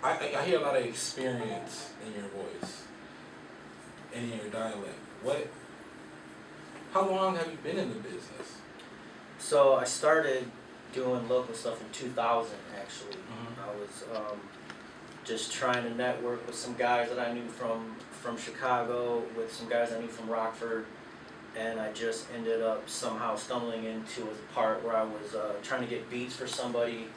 I hear a lot of experience in your voice and in your dialect. How long have you been in the business? So I started doing local stuff in 2000 actually. Mhm. I was just trying to network with some guys that I knew from Chicago, with some guys I knew from Rockford, and I just ended up somehow stumbling into a part where I was trying to get beats for somebody.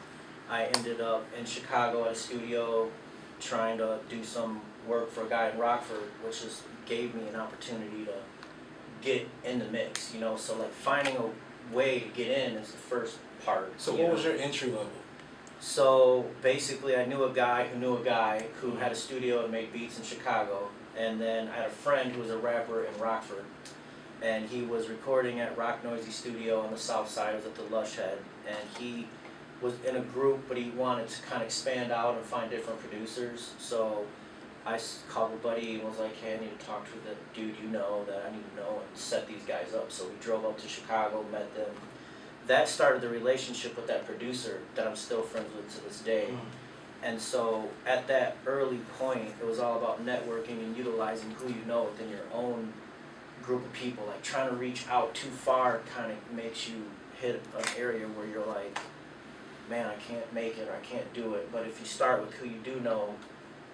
I ended up in Chicago at a studio trying to do some work for a guy in Rockford, which just gave me an opportunity to get in the mix, you know. So like finding a way to get in is the first part. So what was your entry level? So basically I knew a guy who had a studio and made beats in Chicago, and then I had a friend who was a rapper in Rockford, and he was recording at Rock Noisy Studio on the south side. It was at the Lush Head, and he was in a group, but he wanted to kind of expand out and find different producers. So I called a buddy and was like, hey, I need to talk to the dude you know that I need to know and set these guys up. So we drove up to Chicago, met them. That started the relationship with that producer that I'm still friends with to this day. And so at that early point, it was all about networking and utilizing who you know within your own group of people. Like trying to reach out too far kind of makes you hit an area where you're like, man, I can't make it or I can't do it. But if you start with who you do know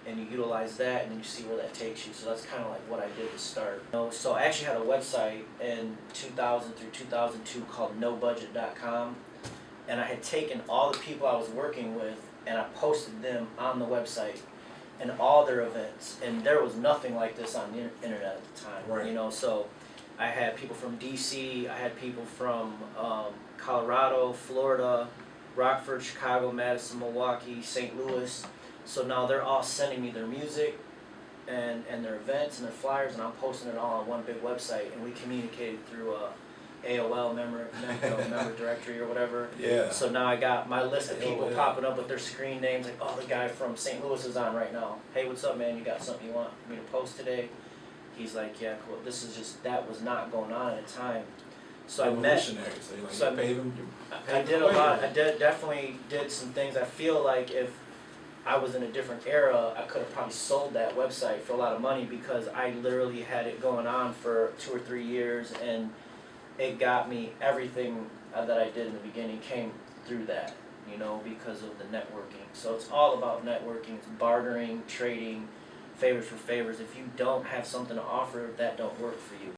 and you utilize that, and then you see where that takes you. So that's kind of like what I did to start. So I actually had a website in 2000 through 2002 called nobudget.com, and I had taken all the people I was working with and I posted them on the website and all their events, and there was nothing like this on the internet at the time. Right. You know, so I had people from DC, I had people from Colorado, Florida, Rockford, Chicago, Madison, Milwaukee, St. Louis. So now they're all sending me their music and their events and their flyers, and I'm posting it all on one big website, and we communicated through a AOL member directory or whatever. Yeah. So now I got my list of people AOL. popping up with their screen names, like, oh, the guy from St. Louis is on right now. Hey, what's up, man? You got something you want me to post today? He's like, yeah, cool. This is just, that was not going on at the time. So I met, So you like, so you paid him. I did a lot. I definitely did some things. I feel like if I was in a different era, I could have probably sold that website for a lot of money, because I literally had it going on for 2 or 3 years, and it got me everything that I did in the beginning came through that, you know, because of the networking. So it's all about networking. It's bartering, trading, favors for favors. If you don't have something to offer, that don't work for you.